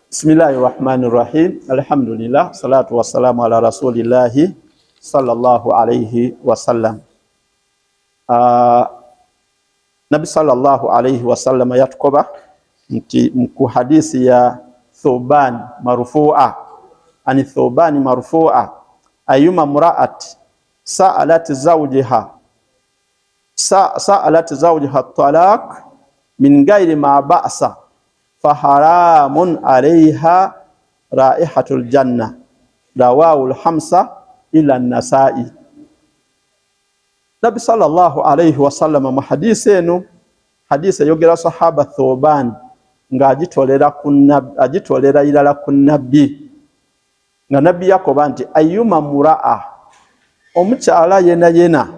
Bismillahirrahmanirrahim. Alhamdulillah, salatu wassalamu ala rasulillahi sallallahu alayhi wasallam. Nabi sallallahu alayhi wasallam yatukoba mku hadisi ya Thuban marfu'a, ani Thuban marfu'a, ayuma mura'at sa'alat zawjiha talaq min ghairi ma ba'sa faharamun alayha raihatul janna, rawahul hamsa ila an-Nasa'i. Nabi sallallahu alayhi wasallam mu hadisi eno, hadisi yogera sahaba Thuban nga agitolera ilala ku nabbi, nga nabbi yakoba nti ayyuma mura'a, omukyala yena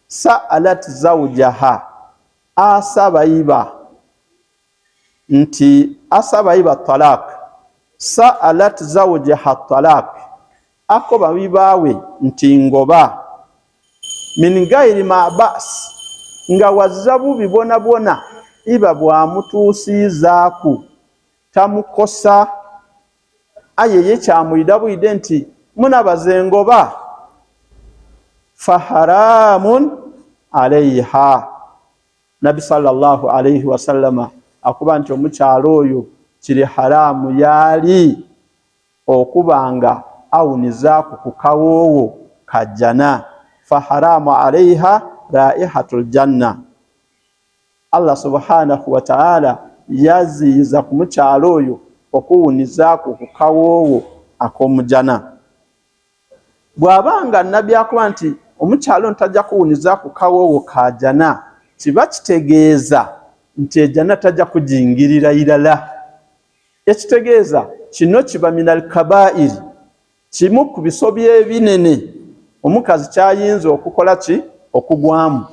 sa'alat zawjaha, asaba iba talaq, sa'alat zawjaha talaq, akoba bibawe nti ngoba, min gairi ma bas, nga wazabu bibona iba bwa mutusizaku tamukosa, ayeye kyamuyida buyide nti munabaze ngoba, faharamun alayha. Nabi sallallahu alayhi wasallama akuba nti omukyalo oyo kiri haramu yali okubanga awunizaku ku kawoowo kajjana, faharamu alayha raihatul janna. Allah subhanahu wa ta'ala yaziza ku mukyalo oyo okuwunizaku ku kawoowo ak'omujana. Bwabanga nabbi akuba nti omukyalo ntajja kuwuniza ku kawoowo ka jana, kiba kitegeeza nti ejana tajja kujingirira ilala. Ekitegeeza kino kiba minal kabairi, kimu ku bisobya ebinene omukazi kyayinza okukola ki, okugwamu,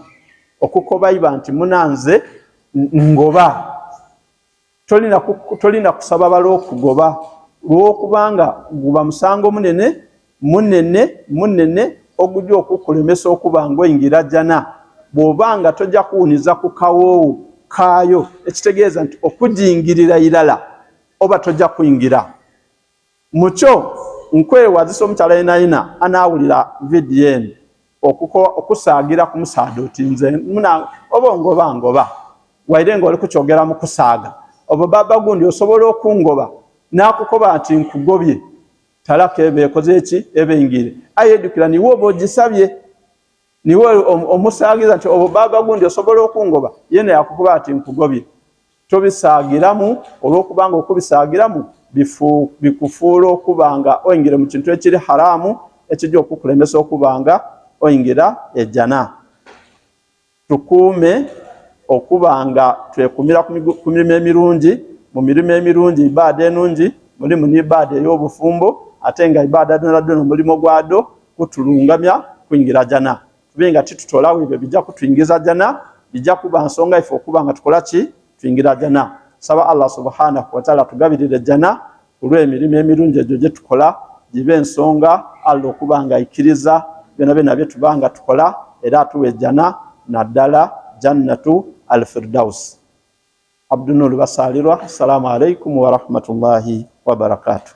okukoba iba nti munanze ngoba. Tolina kusaba bala okugoba lwokubanga guba musango munene ogujja okukulemesa okuba ng'oyingira jana bw'obanga tojja kuwuniza ku kawoowo kaayo. Ekitegeeza nti okujingirira ilala oba tojja kuyingira mukyo. Nkwewazisa omukyala yenayina anaawulira vidiyo eno okusaagira ku musaada oti nze oba ngoba waire nga oli kukyogera mu kusaaga, oba baba gundi osobola okungoba n'akukoba nti nkugobye, talaka eba ekoze eki, eba engire ayedukira niwe oba ogisabye, niwe omusaagiza nti oba baba gundi osobola okungoba, yena yakukoba nti nkugobye. Tobisaagiramu olw'okubanga okubisaagiramu bikufuula okubanga oyingira mu kintu ekiri haramu ekijja okukulemesa okubanga oyingira ejjana. Tukuume okubanga twekumira ku mirimu emirungi. Mu mirimu emirungi ibaada enungi mulimu n'ibaada ey'obufumbo, ate nga ibaada donna omulimo gwado kutulungamya kuyingira jana. Tubenga titutolawo ebyo bijja kutuyingiza jana, bijja kuba nsonga ife okubanga tukola ki, tuyingira jana. Saba Allah subhanahu wa ta'ala tugabirire jana olw'emirimu emirungi egyo gye tukola, gibe ensonga Allah okubanga ikiriza byonna bye tubanga tukola, era atuwe jana naddala jannatu al-firdaus. Abdunur basalirwa. Assalamu alaikum wa rahmatullahi wa barakatuh.